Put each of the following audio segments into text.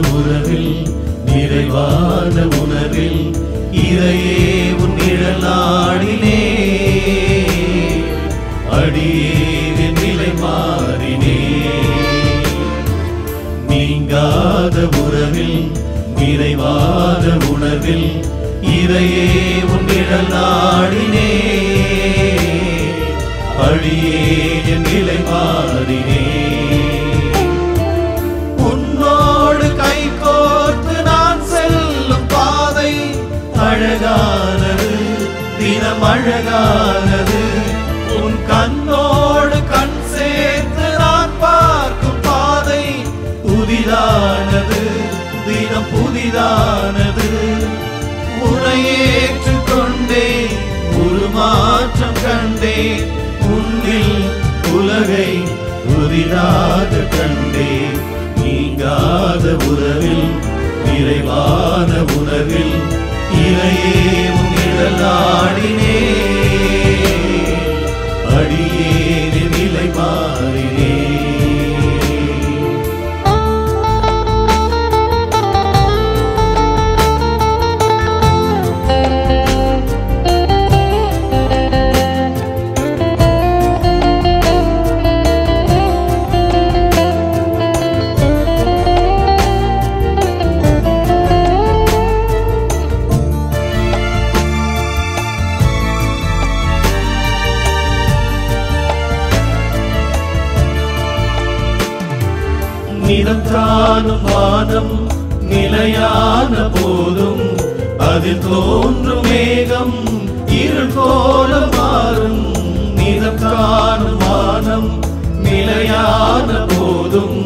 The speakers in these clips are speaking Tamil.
உறவில் நிறைவான உணர்வில் இறையே உன் நிழல் நாடினே அடியேன் நிலை மாறினே நீங்காத உறவில் நிறைவான உணர்வில் இறையே உன் நிழல் நாடினே அடியேன் நிலை மாறினே உன்னோடு கைகோர்த்து நான் செல்லும் பாதை அழகானது தினம் அழகானது உன் கண்ணோடு கண் சேர்த்து நான் பார்க்கும் பாதை புதிதானது தினம் புதிதானது உன்னை ஏற்றுக்கொண்டே ஒரு மாற்றம் கண்டே உன்னில் உலகை புதிதாக கண்டே நீங்காத உறவில் நிறைவான உணர்வில் இறையே உன் நிழல் நாடினே அடியேன் நிலை மாறினே நிலம் காணும் வானம் நிலையான போதும் அதில் தோன்றும் மேகம் இருள் போல மாறும் நிலம் காணும் வானம் நிலையான போதும்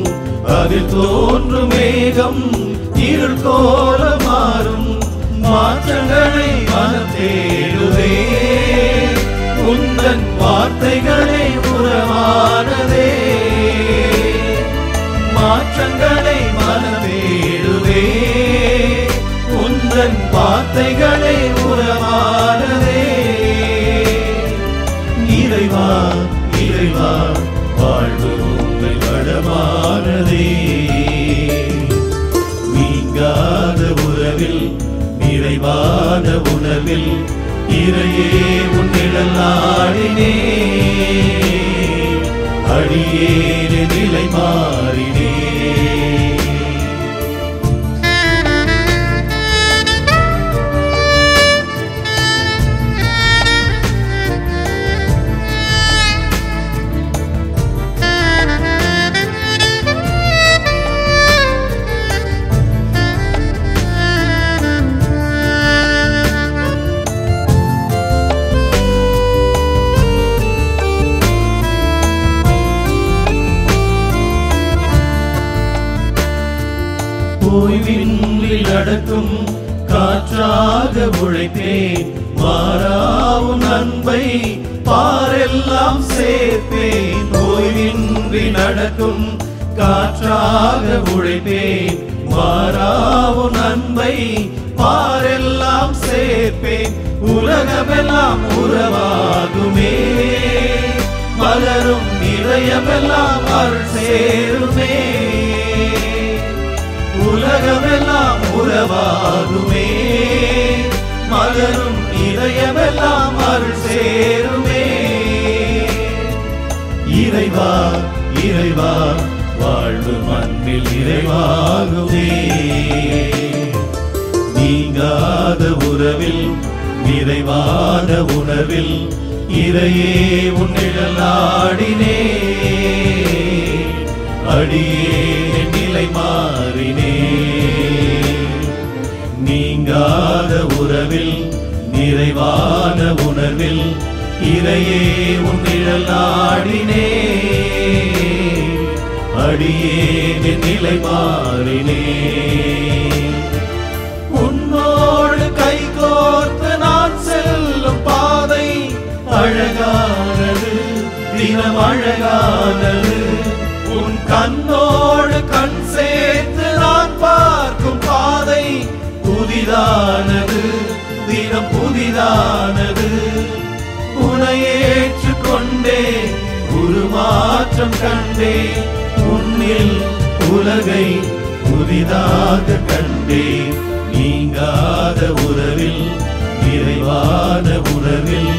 அதில் தோன்றும் மேகம் இருள் போல மாறும் மாற்றங்களை மனம் தேடுதே உந்தன் வார்த்தைகளை உறவானதே மாற்றங்களை மனதேடுவே உந்தன் வார்த்தைகளை உறவானதே இறைவா இறைவா வாழ்வு உங்கள் வளமானதே நீங்காத உறவில் நிறைவான உணர்வில் இறையே உன் நிழல் நாடினே அடியேன் நிலை மாறினே ஓய்வின்றி நடக்கும் காற்றாக உழைப்பேன் மாறாவும் அன்பை பாரெல்லாம் சேர்ப்பேன் ஓய்வின்றி நடக்கும் காற்றாக உழைப்பேன் மாறாவும் அன்பை பாரெல்லாம் சேர்ப்பேன் உலகமெல்லாம் உறவாகுமே மலரும் இதயமெல்லாம் அருள் சேருமே உலகமெல்லாம் உறவாகுமே மலரும் இதயமெல்லாம் அருள் சேருமே இறைவா இறைவா வாழ்வு மண்ணில் நிறைவாகுமே நீங்காத உறவில் நிறைவான உணர்வில் இறையே உன் நிழல் நாடினே அடியேன் நிலை மாறினே நீங்காத உறவில் நிறைவான உணர்வில் இறையே உன் நிழல் நாடினே அடியேன் நிலை மாறினே உன்னோடு கைகோர்த்து நான் செல்லும் பாதை அழகானது தினம் அழகானது உன் கண்ணோடு கண் சேர்த்து நான் பார்க்கும் பாதை புதிதானது தினம் புதிதானது உன்னை ஏற்றுக்கொண்டே ஒரு மாற்றம் கண்டே உன்னில் உலகை புதிதாக கண்டேன் நீங்காத உறவில் நிறைவான உறவில்